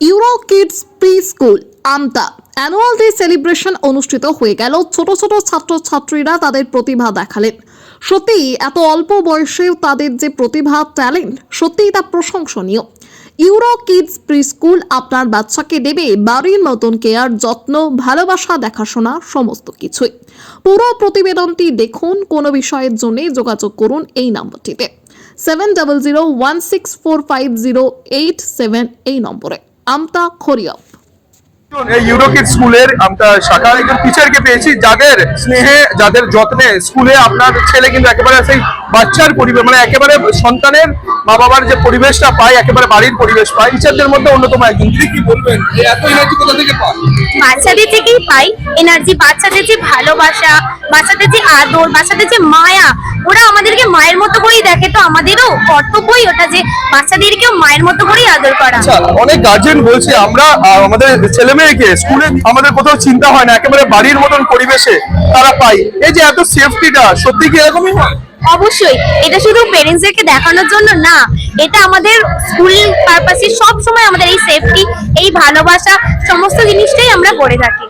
Euro kids pre school আমতা annual day celebration অনুষ্ঠিত হয়ে গেল। ছোট ছোট ছাত্রছাত্রীরা তাদের প্রতিভা দেখালেন। সত্যিই এত অল্প বয়সেও তাদের যে প্রতিভা, ট্যালেন্ট, সত্যিই তা প্রশংসনীয়। ইউরো কিডস প্রি স্কুল আপনার বাচ্চাকে দেবে বাড়ির মতন কেয়ার, যত্ন, ভালোবাসা, দেখাশোনা সমস্ত কিছুই। পুরো প্রতিবেদনটি দেখুন। কোনো বিষয়ের জন্য যোগাযোগ করুন এই নম্বরটিতে 7001645087 এই নম্বরে। আমতা খরিয়প। এই ইউরো কিডস স্কুলের আমরা শাখা একজন টিচারকে পেয়েছি, যাদের স্নেহে, যাদের যত্নে স্কুলে আপনার ছেলে কিন্তু একেবারে সেই বাচ্চার পরিবেশ, মানে একেবারে সন্তানের মা বাবার যে পরিবেশটা পায়, একেবারে বাড়ির পরিবেশ পায়। টিচারদের মধ্যে অন্যতম একজন। তিনি কি বলবেন, এত এনার্জি কোথা থেকে পান? বাচ্চাদের থেকেই পাই এনার্জি। বাচ্চাদের যে ভালোবাসা, বাচ্চাদের যে আদর, বাচ্চাদের যে মায়া, ওরা আমাদেরকে মায়ের মতো করেই দেখে। তো আমাদেরও কর্তব্যই ওটা যে বাচ্চাদেরকেও মায়ের মতো করেই আদর করা। আচ্ছা, অনেক গার্জেন বলছে আমরা আমাদের ছেলে মেয়েকে স্কুলে আমাদের কোথাও চিন্তা হয় না, একেবারে বাড়ির মতন পরিবেশে তারা পাই। এই যে এত সেফটিটা, সত্যি কি এরকমই হয়? অবশ্যই এটা শুধু পেরেন্টসদেরকে দেখানোর জন্য না, এটা আমাদের স্কুল পারপাসে সব সময় আমাদের এই সেফটি, এই ভালোবাসা, সমস্ত জিনিসটাই আমরা করে থাকি,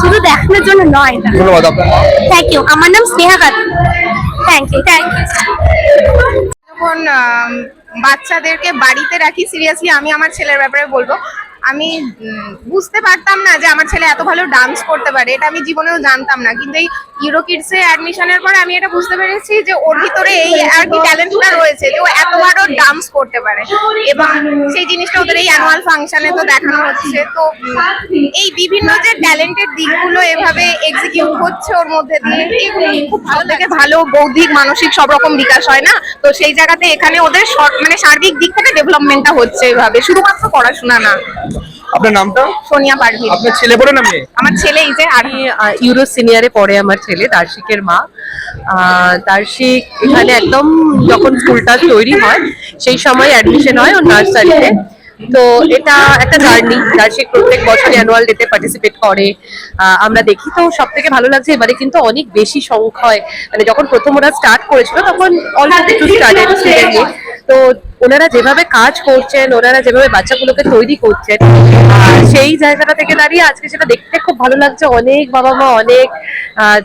শুধু দেখানোর জন্য নয়। ধন্যবাদ আপনার। Thank you. আমার নাম স্নেহা খাতুন। Thank you. যখন বাচ্চাদেরকে বাড়িতে রাখি, সিরিয়াসলি আমি আমার ছেলের ব্যাপারে বলবো, আমি বুঝতে পারতাম না যে আমার ছেলে এত ভালো ডান্স করতে পারে। এটা আমি জীবনেও জানতাম না, কিন্তু এই ইউরো কিডসে অ্যাডমিশনের পরে আমি এটা বুঝতে পেরেছি যে ওর ভিতরে এই আর কি ট্যালেন্টটা রয়েছে, যে ও এত ভালো ডান্স করতে পারে। এবং সেই জিনিসটা ওদের এই অ্যানুয়াল ফাংশনে তো দেখানো হচ্ছে। তো এই বিভিন্ন যে ট্যালেন্টের দিকগুলো এভাবে এক্সিকিউট হচ্ছে ওর মধ্যে দিয়ে, এগুলো খুব ভালো থেকে ভালো বৌদ্ধিক, মানসিক সব রকম বিকাশ হয় না। তো সেই জায়গাতে এখানে ওদের মানে সার্বিক দিক থেকে ডেভেলপমেন্টটা হচ্ছে এভাবে, শুধুমাত্র পড়াশোনা না। আপনার নামটা? সোনিয়া পারভিন। আপনার ছেলে পড়ে না মেয়ে? আমার ছেলে এই যে ইউরো সিনিয়রে পড়ে আমার ছেলে, দার্শিকের মা। দার্শিক এখানে একদম যখন স্কুলটা তৈরি হয় সেই সময় অ্যাডমিশন হয় ওর নার্সারিতে। তো এটা একটা জার্নি। দার্শিক প্রত্যেক বছর অ্যানুয়াল ডেতে পার্টিসিপেট করে, আমরা দেখি। তো সব থেকে ভালো লাগছে এবারে কিন্তু অনেক বেশি সংখ্যায়, মানে যখন প্রথম ওরা স্টার্ট করেছিল তখন অল্প কিছু স্টার্টেড স্টুডেন্ট। তো ওনারা যেভাবে কাজ করছেন, ওনারা যেভাবে বাচ্চাগুলোকে তৈরি করছেন, সেই জায়গাটা থেকে দাঁড়িয়ে আজকে সেটা দেখতে খুব ভালো লাগছে। অনেক বাবা মা, অনেক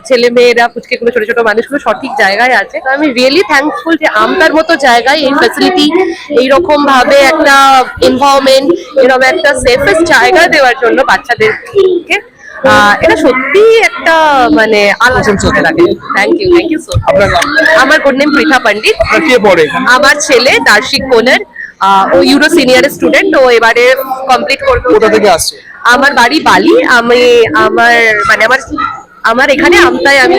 ছেলে মেয়েরা, পুচকেগুলো, ছোট ছোট মানুষগুলো সঠিক জায়গায় আছে। তো আমি রিয়েলি থ্যাঙ্কফুল যে আমতার মতো জায়গায় এই ফ্যাসিলিটি, এইরকম ভাবে একটা এনভায়রনমেন্ট, এরকম একটা সেফেস্ট জায়গা দেওয়ার জন্য বাচ্চাদেরকে। এটা সত্যি একটা মানে আলোচনা লাগে। Thank you so much. আমার গুড নেম পৃথা পণ্ডিত। কে পড়ে? আমার ছেলে দার্শিক কোলের, ও ইউরো সিনিয়র স্টুডেন্ট। ও এবারে কমপ্লিট করবে। কোথা থেকে আসছে? আমার বাড়ি বালি। আমার এখানে আমতায়, আমি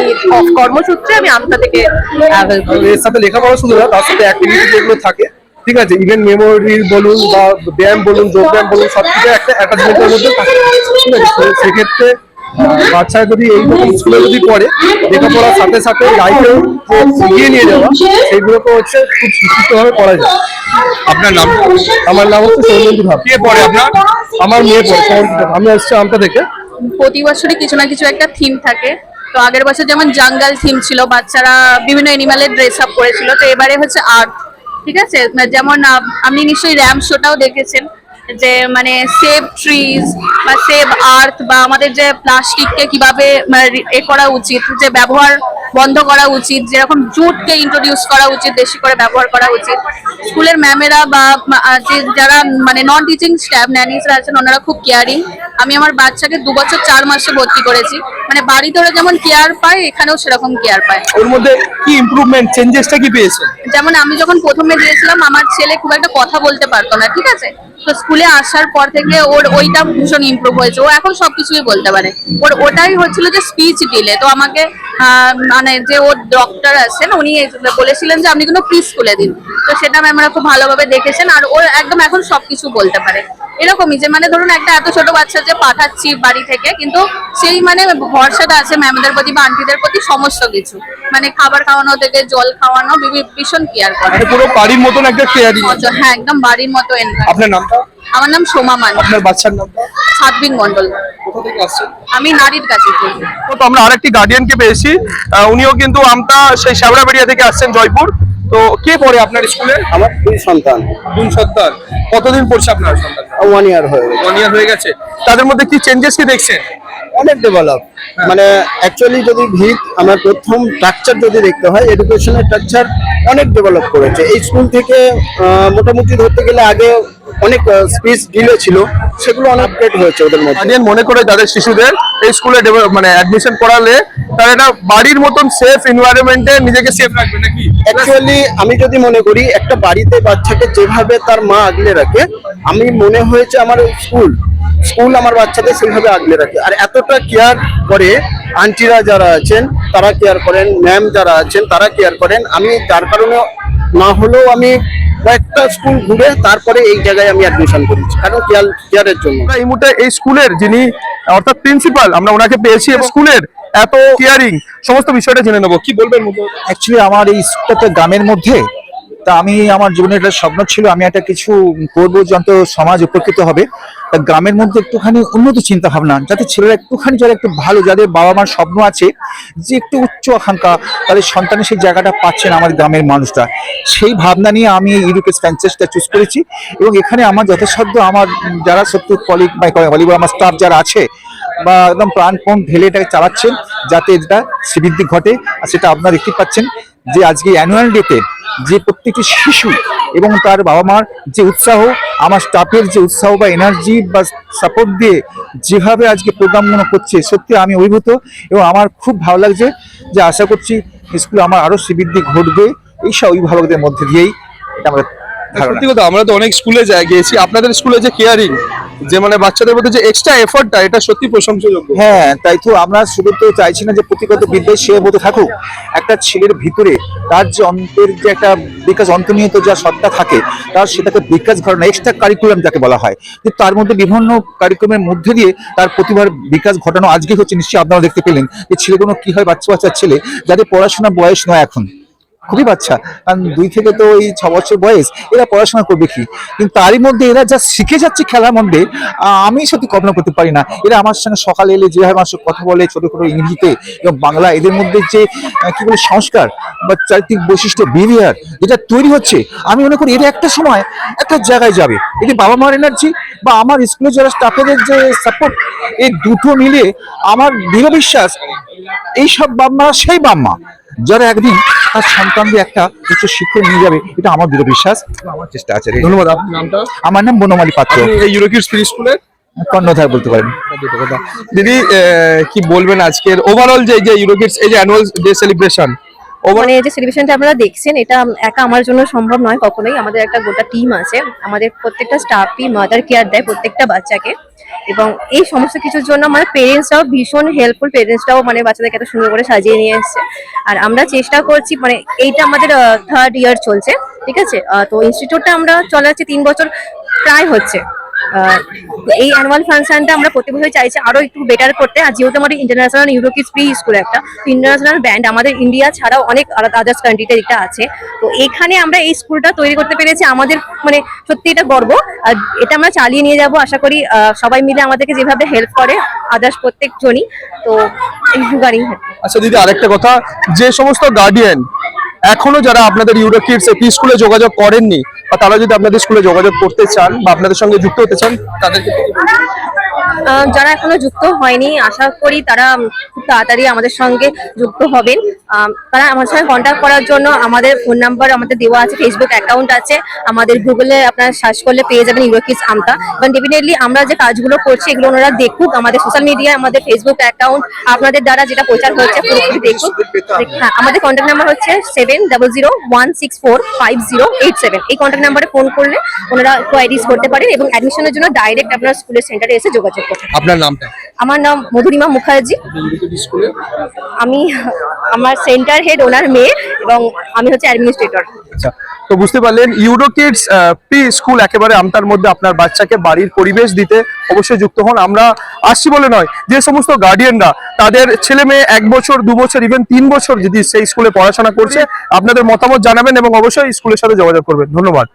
কর্মসূত্রে আমি আমতা থেকে ট্রাভেল করি। এর সাথে লেখাপড়া শুধু না, তার সাথে অ্যাক্টিভিটি যেগুলো থাকে, ঠিক আছে, ইভেন মেমোরি বলুন বা ব্যায়াম বলুন, যোগ ব্যায়াম বলুন, সবকিছু একটা অ্যাটাচমেন্টের মধ্যে থাকে, ঠিক আছে। তো সেক্ষেত্রে বাচ্চা যদি এইরকম স্কুলে যদি পড়ে, লেখাপড়ার সাথে সাথে লাইফেও এগিয়ে নিয়ে যাওয়া, সেইগুলোকে হচ্ছে খুব সুস্থভাবে করা যায়। আপনার নাম? আমার নাম হচ্ছে সৌমেন্দু ভাব। কে পড়ে আপনার? আমার মেয়ে পড়ে। আমি আসছি আমতা থেকে। প্রতি বছরই কিছু না কিছু একটা থিম থাকে। তো আগের বছর যেমন জঙ্গল থিম ছিল, বাচ্চারা বিভিন্ন এনিম্যালের ড্রেস আপ করেছিল। তো এবারে হচ্ছে আর্থ, ঠিক আছে। যেমন আপনি নিশ্চয়ই র্যাম শোটাও দেখেছেন, যে মানে সেভ ট্রিজ বা সেভ আর্থ, বা আমাদের যে প্লাস্টিককে কিভাবে এ করা উচিত, যে ব্যবহার বন্ধ করা উচিত, যেরকম জুটকে ইন্ট্রোডিউস করা উচিত, বেশি করে ব্যবহার করা উচিত। স্কুলের ম্যামেরা বা যারা মানে নন টিচিং স্টাফ, ন্যানিসরা আছেন, ওনারা খুব কেয়ারিং। আমি আমার বাচ্চাকে 2 বছর 4 মাসে ভর্তি করেছি। মানে বাড়িতে ওরা যেমন কেয়ার পায়, এখানেও সেরকম কেয়ার পায়। ওর মধ্যে কি ইমপ্রুভমেন্ট, চেঞ্জেসটা কি পেয়েছে? যেমন আমি যখন প্রথমে দিয়েছিলাম, আমার ছেলে খুব একটা কথা বলতে পারতো না, ঠিক আছে। তো স্কুলে আসার পর থেকে ওর ওইটা ভীষণ ইমপ্রুভ হয়েছে। ও এখন সবকিছুই বলতে পারে। ওটাই হচ্ছিল যে স্পিচ ডিলে। তো আমাকে মানে যে ওর ডক্টর আছেন, উনি বলেছিলেন যে আপনি কোনো প্রি স্কুলে দিন। তো সেটা ম্যামরা খুব ভালোভাবে দেখেছেন, আর ও একদম এখন সবকিছু বলতে পারে। এরকমই যে মানে ধরুন একটা এত ছোট বাচ্চা যে পাঠাচ্ছি বাড়ি থেকে, কিন্তু সেই মানে ভরসাটা আছে ম্যামদের প্রতি বা আন্টিদের প্রতি, সমস্ত কিছু মানে খাবার খাওয়ানো থেকে জল খাওয়ানো, ভীষণ কেয়ার করে। পুরো বাড়ির মতন একটা কেয়ারিং। হ্যাঁ, একদম বাড়ির মতো। আপনার নামটা? আমার নাম সোমা মান। আপনার বাচ্চার নামটা? সাতবিন মন্ডল। কোথা থেকে আসছেন? আমি নারীর কাছে। তো আমরা আরেকটি গার্ডিয়ানকে পেয়েছি, উনিও কিন্তু আমতা সেই শ্যাবড়াবেড়িয়া থেকে আসছেন, জয়পুর। তো কে পড়ে আপনার স্কুলে? আমার দুই সন্তান। দুই সন্তান। কতদিন পড়ছে আপনার সন্তান? 1 ইয়ার হয়ে গেছে। 1 ইয়ার হয়ে গেছে, তাদের মধ্যে কি চেঞ্জেস কি দেখছেন? অনেক ডেভেলপ, মানে অ্যাকচুয়ালি যদি ভিত আমার প্রথম স্ট্রাকচার যদি দেখতে হয়, এডুকেশনের স্ট্রাকচার অনেক ডেভেলপ করেছে এই স্কুল থেকে। মোটামুটি ধরতে গেলে আগে অনেক স্পেস ডিলে ছিল, সেগুলো অনেক আপডেট হয়েছে ওদের মধ্যে। গার্ডিয়ান মনে করে তাদের শিশুদের এই স্কুলে মানে অ্যাডমিশন করালে তারা একটা বাড়ির মতন সেফ এনভায়রনমেন্টে নিজেকে সেফ রাখবে নাকি? অ্যাকচুয়ালি আমি যদি মনে করি একটা বাড়িতে বাচ্চাকে যেভাবে তার মা আগলে রাখে, আমি মনে হয়েছে আমার স্কুল আমার বাচ্চাদের সেইভাবে আগলে রাখে। আর এতটা কেয়ার করে আন্টিরা যারা আছেন তারা কেয়ার করেন, ম্যাম যারা আছেন তারা কেয়ার করেন। আমি যার কারণে না হলেও আমি কয়েকটা স্কুল ঘুরে তারপরে এই জায়গায় আমি অ্যাডমিশন করেছি, কারণ কেয়ারের জন্য। আমরা এই মুহূর্তে এই স্কুলের যিনি অর্থাৎ প্রিন্সিপাল আমরা ওনাকে পেয়েছি, এবং স্কুলের এত কেয়ারিং সমস্ত বিষয়টা জেনে নেবো। কি বলবেন? অ্যাকচুয়ালি আমার এই স্কুলটা গ্রামের মধ্যে, তা আমি আমার জীবনের একটা স্বপ্ন ছিল আমি একটা কিছু করবো যত সমাজ উপকৃত হবে। তা গ্রামের মধ্যে একটুখানি উন্নত চিন্তা ভাবনা, যাতে ছেলেরা একটুখানি যারা একটু ভালো, যাদের বাবা মার স্বপ্ন আছে যে একটু উচ্চ আকাঙ্ক্ষা, তাদের সন্তানের সেই জায়গাটা পাচ্ছেন আমার গ্রামের মানুষরা, সেই ভাবনা নিয়ে আমি এই ইউরোকেস ফ্র্যাঞ্চাইজটা চুজ করেছি। এবং এখানে আমার যথাসাধ্য আমার যারা সত্যি কলিগ বা আমার স্টাফ যারা আছে বা একদম প্রাণপণ ঢেলে এটাকে চালাচ্ছেন যাতে এটা শ্রীবৃদ্ধি ঘটে। আর সেটা আপনারা দেখতে পাচ্ছেন যে আজকে অ্যানুয়াল ডেতে যে প্রত্যেকটি শিশু এবং তার বাবা মার যে উৎসাহ, আমার স্টাফের যে উৎসাহ বা এনার্জি বা সাপোর্ট দিয়ে যেভাবে আজকে প্রোগ্রামগুলো করছে, সত্যি আমি অভিভূত এবং আমার খুব ভালো লাগছে। যে আশা করছি স্কুলে আমার আরো শ্রীবৃদ্ধি ঘটবে এইসব অভিভাবকদের মধ্যে দিয়েই। এটা আমরা সত্যি কথা, আমরা তো অনেক স্কুলে গিয়েছি, আপনাদের স্কুলে যে কেয়ারিং, যে মানে বাচ্চাদের মধ্যে যে এক্সট্রা এফর্টটা, এটা সত্যি প্রশংসাযোগ্য। হ্যাঁ, তাই তো আমরা শুধু তো চাইছি না যে পুঁথিগত বিদ্যায় সে মতো থাকুক, একটা ছেলের ভিতরে তার যে অন্তর যে একটা বিকাশ, অন্তর্নিহিত যা সত্তা থাকে তার সেটাকে বিকাশ ঘটানো, এক্সট্রা কারিকুলাম যাকে বলা হয়, কিন্তু তার মধ্যে বিভিন্ন কারিকুলামের মধ্যে দিয়ে তার প্রতিভার বিকাশ ঘটানো আজকে হচ্ছে। নিশ্চয়ই আপনারা দেখতে পেলেন যে ছেলেগুলো কি হয়, বাচ্চা ছেলে যাদের পড়াশোনা বয়স নয়, এখন খুবই বাচ্চা, কারণ 2 থেকে তো এই 6 বছর বয়স, এরা পড়াশোনা করবে কি, কিন্তু তারই মধ্যে এরা যা শিখে যাচ্ছে খেলার মধ্যে, আমি সত্যি কল্পনা করতে পারি না। এরা আমার সঙ্গে সকালে এলে যেভাবে আমার সঙ্গে কথা বলে ছোট ছোট ইংরেজিতে এবং বাংলা, এদের মধ্যে যে কি বলে সংস্কার বা চারিত্রিক বৈশিষ্ট্য, বিহেভিয়ার যেটা তৈরি হচ্ছে, আমি মনে করি এটা একটা সময় একটা জায়গায় যাবে। এটি বাবা মার এনার্জি বা আমার স্কুলে যারা স্টাফের যে সাপোর্ট, এই দুটো মিলে আমার দৃঢ় বিশ্বাস এইসব বাবা মা সেই বাবা মা যারা একদিন তার সন্তানদের একটা উচ্চ শিক্ষা নিয়ে যাবে, এটা আমার দৃঢ় বিশ্বাস, আমার চেষ্টা আছে। ধন্যবাদ। আপনার নামটা? আমার নাম বনমালী পাত্র, এই ইউরোকিডস প্রি স্কুলের কর্ণধার বলতে পারেন। দিদি, কি বলবেন আজকের ওভারঅল যে ইউরোকিডস এই যে অ্যানুয়াল ডে সেলিব্রেশন? মানে এই যে সেলিব্রেশনটা আপনারা দেখছেন, এটা একা আমার জন্য সম্ভব নয় কখনোই। আমাদের একটা গোটা টিম আছে, আমাদের প্রত্যেকটা স্টাফই মাদার কেয়ার দেয় প্রত্যেকটা বাচ্চাকে, এবং এই সমস্ত কিছুর জন্য মানে পেরেন্টসরাও ভীষণ হেল্পফুল। পেরেন্টসরাও মানে বাচ্চাদেরকে এত সুন্দর করে সাজিয়ে নিয়ে এসছে। আর আমরা চেষ্টা করছি, মানে এইটা আমাদের 3rd ইয়ার চলছে, ঠিক আছে। তো ইনস্টিটিউটটা আমরা চলাচ্ছে 3 বছর প্রায় হচ্ছে। এই অ্যানুয়াল ফাংশনটা আমরা প্রতি বছর চাইছি আরো একটু বেটার করতে। আর যেহেতু আমাদের ইন্টারন্যাশনাল ইউরোকিডস প্রি স্কুল একটা ইন্টারন্যাশনাল ব্যান্ড আমাদের ইন্ডিয়া ছাড়াও অনেক আদার্স কান্ট্রিতে এটা আছে, তো এখানে আমরা এই স্কুলটা তৈরি করতে পেরেছি, আমাদের মানে সত্যি এটা গর্ব। আর এটা আমরা চালিয়ে নিয়ে যাব আশা করি, সবাই মিলে আমাদেরকে যেভাবে হেল্প করে আদার্স প্রত্যেকজনই, তো এই গাড়ি। আচ্ছা দিদি, আরেকটা কথা, যে সমস্ত গার্ডিয়ান এখনো যারা আপনাদের ইউরোকিডস প্রি স্কুলে যোগাযোগ করেননি, বা তারা যদি আপনাদের স্কুলে যোগাযোগ করতে চান বা আপনাদের সঙ্গে যুক্ত হতে চান, তাদেরকে যারা এখনো যুক্ত হয়নি, আশা করি তারা খুব তাড়াতাড়ি আমাদের সঙ্গে যুক্ত হবেন। তারা আমার সঙ্গে কন্ট্যাক্ট করার জন্য আমাদের ফোন নাম্বার আমাদের দেওয়া আছে, ফেসবুক অ্যাকাউন্ট আছে, আমাদের গুগলে আপনারা সার্চ করলে পেয়ে যাবেন ইউরোকিডস আমতা। এবং ডেফিনেটলি আমরা যে কাজগুলো করছি এগুলো ওনারা দেখুক, আমাদের সোশ্যাল মিডিয়ায় আমাদের ফেসবুক অ্যাকাউন্ট আপনাদের দ্বারা যেটা প্রচার হচ্ছে পুরোপুরি দেখুক। হ্যাঁ, আমাদের কন্ট্যাক্ট নাম্বার হচ্ছে 7001645087। এই কন্ট্যাক্ট নাম্বারে ফোন করলে ওনারা কোয়ারিজ করতে পারেন এবং অ্যাডমিশনের জন্য ডাইরেক্ট আপনার স্কুলের সেন্টারে এসে যোগাযোগ করতে পারেন। আপনার নামটা? আমার নাম মধুরিমা মুখার্জি, আমি আমার সেন্টার হেড ওনার মেয়ে এবং আমি হচ্ছে অ্যাডমিনিস্ট্রেটর। আচ্ছা, তো বুঝতে পারলেন ইউরোকিডস প্রি স্কুল একেবারে আমতার মধ্যে আপনার বাচ্চাকে বাড়ির পরিবেশ দিতে অবশ্যই যুক্ত হন। আমরা আসছি বলে নয়, যে সমস্ত গার্ডিয়ানরা তাদের ছেলে মেয়ে 1 বছর 2 বছর ইভেন 3 বছর যদি সেই স্কুলে পড়াশোনা করছে, আপনাদের মতামত জানাবেন এবং অবশ্যই স্কুলের সাথে যোগাযোগ করবেন। ধন্যবাদ।